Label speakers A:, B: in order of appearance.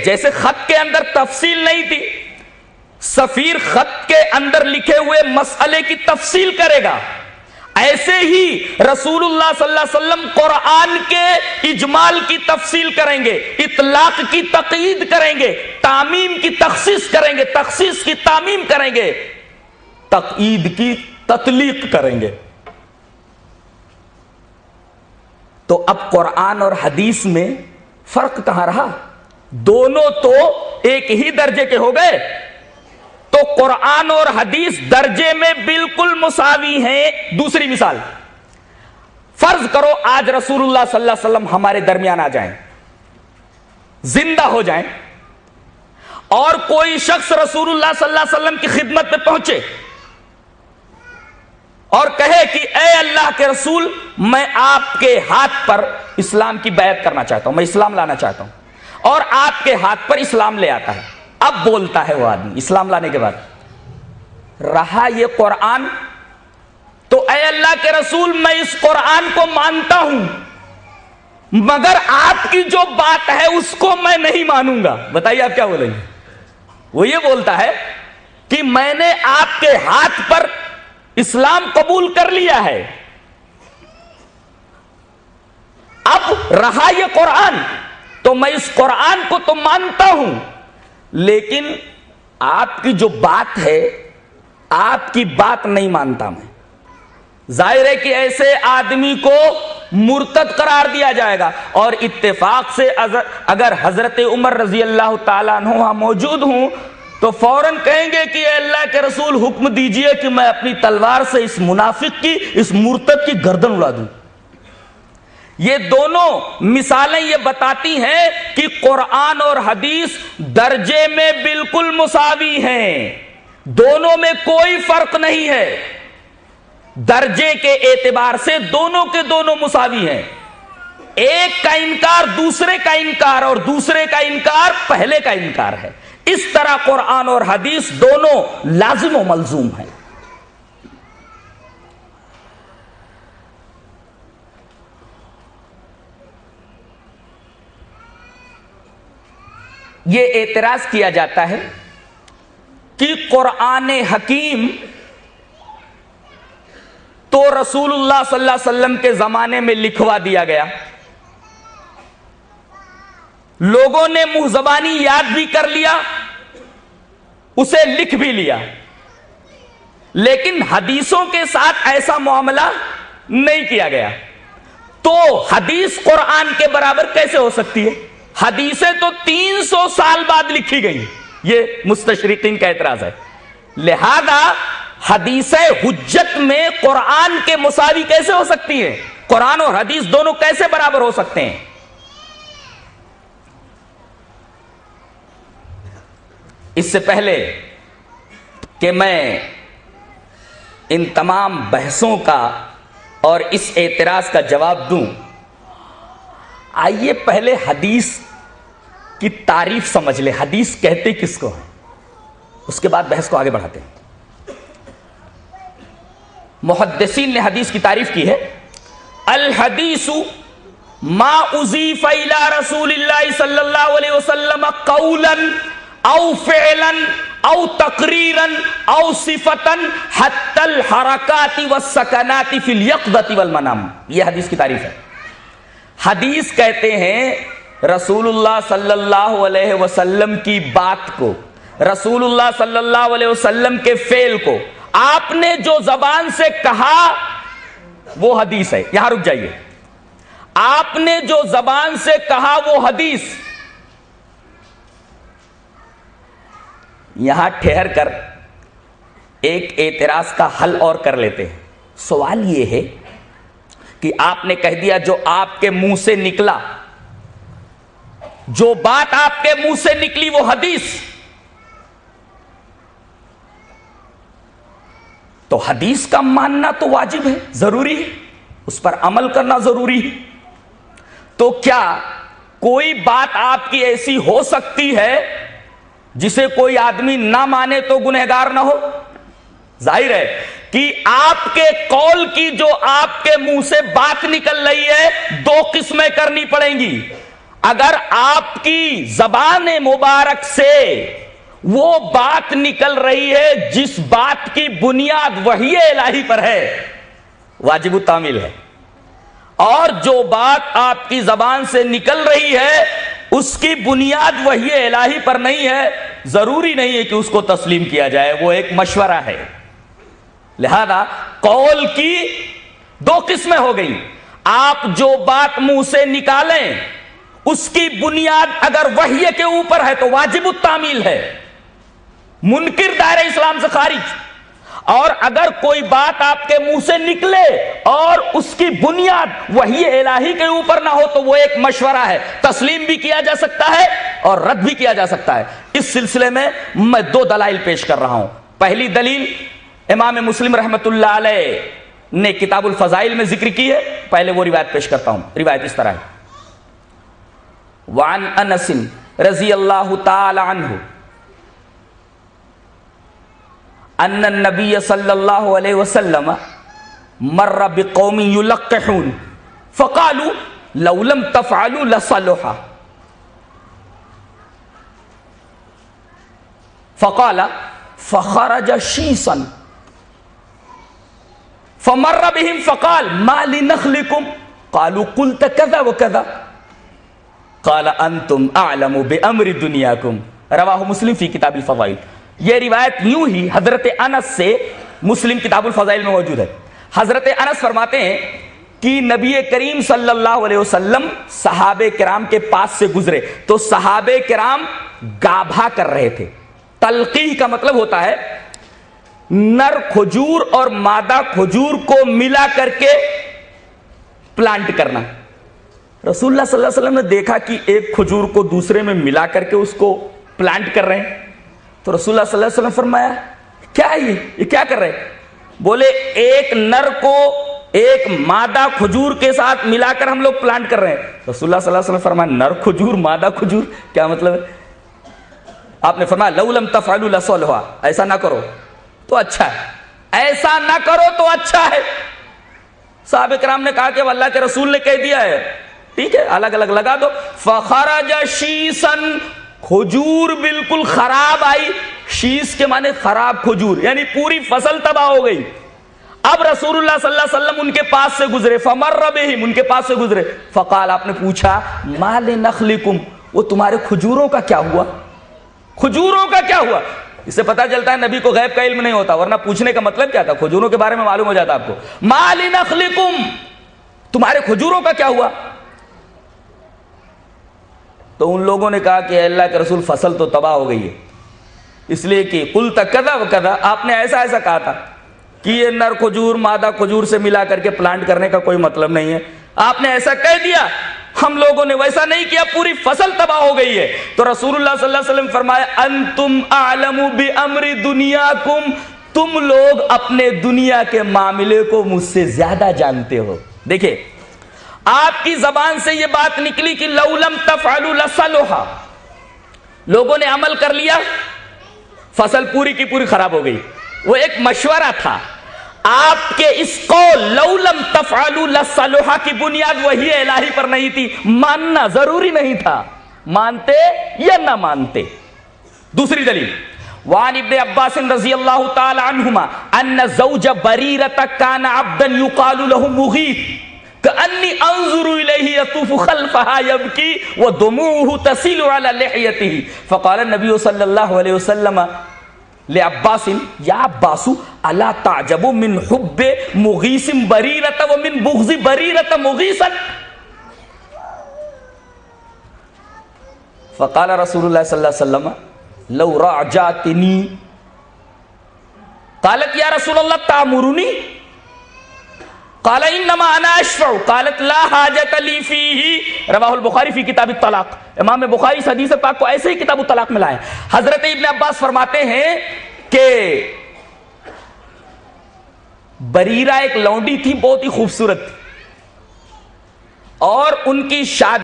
A: جیسے خط کے اندر تفصیل نہیں تھی، سفیر خط کے اندر لکھے ہوئے مسئلے کی تفصیل کرے گا، ایسے ہی رسول اللہ صلی اللہ علیہ وسلم قرآن کے اجمال کی تفصیل کریں گے، اطلاق کی تقیید کریں گے، تعمیم کی تخصیص کریں گے، تخصیص کی تعمیم کریں گے، تقیید کی تطلیق کریں گے۔ تو اب قرآن اور حدیث میں فرق کہاں رہا؟ دونوں تو ایک ہی درجے کے ہو گئے۔ تو قرآن اور حدیث درجے میں بالکل مساوی ہیں۔ دوسری مثال، فرض کرو آج رسول اللہ صلی اللہ علیہ وسلم ہمارے درمیان آ جائیں، زندہ ہو جائیں، اور کوئی شخص رسول اللہ صلی اللہ علیہ وسلم کی خدمت میں پہنچے اور کہے کہ اے اللہ کے رسول، میں آپ کے ہاتھ پر اسلام کی بیعت کرنا چاہتا ہوں، میں اسلام لانا چاہتا ہوں، اور آپ کے ہاتھ پر اسلام لے آتا ہے۔ اب بولتا ہے وہ آدمی اسلام لانے کے بعد، رہا یہ قرآن، تو اے اللہ کے رسول میں اس قرآن کو مانتا ہوں، مگر آپ کی جو بات ہے اس کو میں نہیں مانوں گا۔ بتائیے آپ کیا بولیں گے؟ وہ یہ بولتا ہے کہ میں نے آپ کے ہاتھ پر اسلام قبول کر لیا ہے، اب رہا یہ قرآن، تو میں اس قرآن کو تو مانتا ہوں، لیکن آپ کی جو بات ہے آپ کی بات نہیں مانتا میں۔ ظاہر ہے کہ ایسے آدمی کو مرتد قرار دیا جائے گا، اور اتفاق سے اگر حضرت عمر رضی اللہ تعالیٰ عنہ وہاں موجود ہوں تو فوراً کہیں گے کہ اے اللہ کے رسول حکم دیجئے کہ میں اپنی تلوار سے اس منافق کی، اس مرتد کی گردن اڑا دوں۔ یہ دونوں مثالیں یہ بتاتی ہیں کہ قرآن اور حدیث درجے میں بالکل مساوی ہیں، دونوں میں کوئی فرق نہیں ہے، درجے کے اعتبار سے دونوں کے دونوں مساوی ہیں۔ ایک کا انکار دوسرے کا انکار، اور دوسرے کا انکار پہلے کا انکار ہے۔ اس طرح قرآن اور حدیث دونوں لازم و ملزوم ہیں۔ یہ اعتراض کیا جاتا ہے کہ قرآن حکیم تو رسول اللہ صلی اللہ علیہ وسلم کے زمانے میں لکھوا دیا گیا، لوگوں نے منہ زبانی یاد بھی کر لیا، اسے لکھ بھی لیا، لیکن حدیثوں کے ساتھ ایسا معاملہ نہیں کیا گیا۔ تو حدیث قرآن کے برابر کیسے ہو سکتی ہے؟ حدیثیں تو 300 سال بعد لکھی گئی، یہ مستشرقین کا اعتراض ہے۔ لہذا حدیثیں حجت میں قرآن کے مساوی کیسے ہو سکتی ہیں؟ قرآن اور حدیث دونوں کیسے برابر ہو سکتے ہیں؟ اس سے پہلے کہ میں ان تمام بحثوں کا اور اس اعتراض کا جواب دوں، آئیے پہلے حدیث کی تعریف سمجھ لیں، حدیث کہتے کس کو ہیں، اس کے بعد بحث کو آگے بڑھاتے ہیں۔ محدثین نے حدیث کی تعریف کی ہے، الحدیث ما اضیف الی رسول اللہ صلی اللہ علیہ وسلم قولا او فعلا او تقریرا او صفتا حتی الحرکات والسکنات فی الیقظۃ والمنام۔ یہ حدیث کی تعریف ہے۔ حدیث کہتے ہیں رسول اللہ صلی اللہ علیہ وسلم کی بات کو، رسول اللہ صلی اللہ علیہ وسلم کے فعل کو آپ نے جو زبان سے کہا وہ حدیث ہے۔ یہاں رک جائیے، آپ نے جو زبان سے کہا وہ حدیث۔ یہاں ٹھہر کر ایک اعتراض کا حل اور کر لیتے ہیں۔ سوال یہ ہے کہ آپ نے کہہ دیا جو آپ کے منہ سے نکلا، جو بات آپ کے منہ سے نکلی وہ حدیث، تو حدیث کا ماننا تو واجب ہے، ضروری ہے، اس پر عمل کرنا ضروری ہے۔ تو کیا کوئی بات آپ کی ایسی ہو سکتی ہے جسے کوئی آدمی نہ مانے تو گنہگار نہ ہو؟ ظاہر ہے کہ آپ کے قول کی جو آپ کے منہ سے بات نکل رہی ہے دو قسمیں کرنی پڑیں گی۔ اگر آپ کی زبان مبارک سے وہ بات نکل رہی ہے جس بات کی بنیاد وحی الہی پر ہے، واجب التعمیل ہے، اور جو بات آپ کی زبان سے نکل رہی ہے اس کی بنیاد وحی الہی پر نہیں ہے، ضروری نہیں ہے کہ اس کو تسلیم کیا جائے، وہ ایک مشورہ ہے۔ لہذا قول کی دو قسمیں ہو گئی، آپ جو بات منہ سے نکالیں اس کی بنیاد اگر وحی کے اوپر ہے تو واجب التعمیل ہے، منکر دائرہ اسلام سے خارج، اور اگر کوئی بات آپ کے منہ سے نکلے اور اس کی بنیاد وحی الہی کے اوپر نہ ہو تو وہ ایک مشورہ ہے، تسلیم بھی کیا جا سکتا ہے اور رد بھی کیا جا سکتا ہے۔ اس سلسلے میں میں دو دلائل پیش کر رہا ہوں۔ پہلی دلیل امام مسلم رحمۃ اللہ علیہ نے کتاب الفضائل میں ذکر کی ہے، پہلے وہ روایت پیش کرتا ہوں۔ روایت اس طرح ہے، وعن انس رضی اللہ تعالی عنہ ان النبی صلی اللہ علیہ وسلم مر بقوم یلقحون فقالوا لو لم تفعلوا لصلح، فقال فخرج شیصا فمر بهم فقال ما لنخلكم قالوا قلت كذا وكذا قال انتم اعلم بامر دنیاکم، رواہ مسلم فی کتاب الفضائل۔ یہ روایت یوں ہی حضرت انس سے مسلم کتاب الفضائل میں موجود ہے۔ حضرت انس فرماتے ہیں کہ نبی کریم صلی اللہ علیہ وسلم صحابہ کرام کے پاس سے گزرے تو صحابہ کرام گابھا کر رہے تھے۔ تلقیح کا مطلب ہوتا ہے نر کھجور اور مادہ کھجور کو ملا کر کے پلانٹ کرنا۔ رسول اللہ صلی اللہ علیہ وسلم نے دیکھا کہ ایک کھجور کو دوسرے میں ملا کر کے اس کو پلانٹ کر رہے ہیں، تو رسول اللہ صلی اللہ علیہ وسلم فرمایا کیا ہے یہ کیا کر رہے ہیں؟ بولے ایک نر کو ایک مادہ کھجور کے ساتھ ملا کر ہم لوگ پلانٹ کر رہے ہیں۔ رسول اللہ صلی اللہ علیہ وسلم فرمایا نر کھجور مادہ کھجور کیا مطلب ہے؟ آپ نے فرمایا لو لم تفعلوا لصلح، ایسا نہ کرو تو اچھا ہے، ایسا نہ کرو تو اچھا ہے۔ صحابہ کرام نے کہا کہ اللہ کے رسول نے کہہ دیا ہے، ٹھیک ہے الگ الگ لگا دو۔ فخرج شیصا، کھجور بالکل خراب آئی، شیص کے معنی خراب کھجور، یعنی پوری فصل تباہ ہو گئی۔ اب رسول اللہ صلی اللہ علیہ وسلم ان کے پاس سے گزرے، فمر بہم، ان کے پاس سے گزرے، فقال، آپ نے پوچھا ما لنخلکم، وہ تمہارے کھجوروں کا کیا ہوا؟ کھجوروں کا کیا ہوا؟ اس سے پتہ چلتا ہے نبی کو غیب کا علم نہیں ہوتا، ورنہ پوچھنے کا مطلب کیا تھا؟ کھجوروں کے بارے میں معلوم ہو جاتا آپ کو۔ ما لنخلکم، تمہارے کھجوروں کا کیا ہوا؟ تو ان لوگوں نے کہا کہ اللہ کے رسول فصل تو تباہ ہو گئی ہے، اس لیے کہ قلت کذا وکذا، آپ نے ایسا ایسا کہا تھا کہ یہ نر کھجور مادہ کھجور سے ملا کر کے پلانٹ کرنے کا کوئی مطلب نہیں ہے، آپ نے ایسا کہہ دیا، ہم لوگوں نے ویسا نہیں کیا، پوری فصل تباہ ہو گئی ہے۔ تو رسول اللہ صلی اللہ علیہ وسلم فرمایا انتم اعلم بامر دنیاکم، تم لوگ اپنے دنیا کے معاملے کو مجھ سے زیادہ جانتے ہو۔ دیکھیں آپ کی زبان سے یہ بات نکلی کہ لو لم تفعلوا لصلح، لوگوں نے عمل کر لیا، فصل پوری کی پوری خراب ہو گئی، وہ ایک مشورہ تھا۔ آپ کے اس قول لو لم تفعلوا لصلح کی بنیاد وحی الہی پر نہیں تھی، ماننا ضروری نہیں تھا، مانتے یا نہ مانتے۔ دوسری دلیل وعن ابن عباس رضی اللہ تعالی عنہما ان زوج بریرۃ کان عبدا یقال له مغیث کأنی انظر الیہ یطوف خلفہا یبکی ودموعہ تسیل علی لحیتہ فقال النبی صلی اللہ علیہ وسلم لعباس یا عباس الا تعجب من حب مغیث بریرۃ ومن بغض بریرۃ مغیثا فقال رسول اللہ صلی اللہ علیہ وسلم لو راجعتنی قالت یا رسول اللہ تأمرنی قال انما انا اشفع قالت لا حاجت لی فیہ رواہ البخاری فی کتاب الطلاق۔ امام بخاری اس حدیث پاک کو ایسے ہی کتاب الطلاق میں لائے۔ حضرت ابن عباس فرماتے ہیں کہ بریرہ ایک لونڈی تھی، بہت ہی خوبصورت، اور ان کی شادی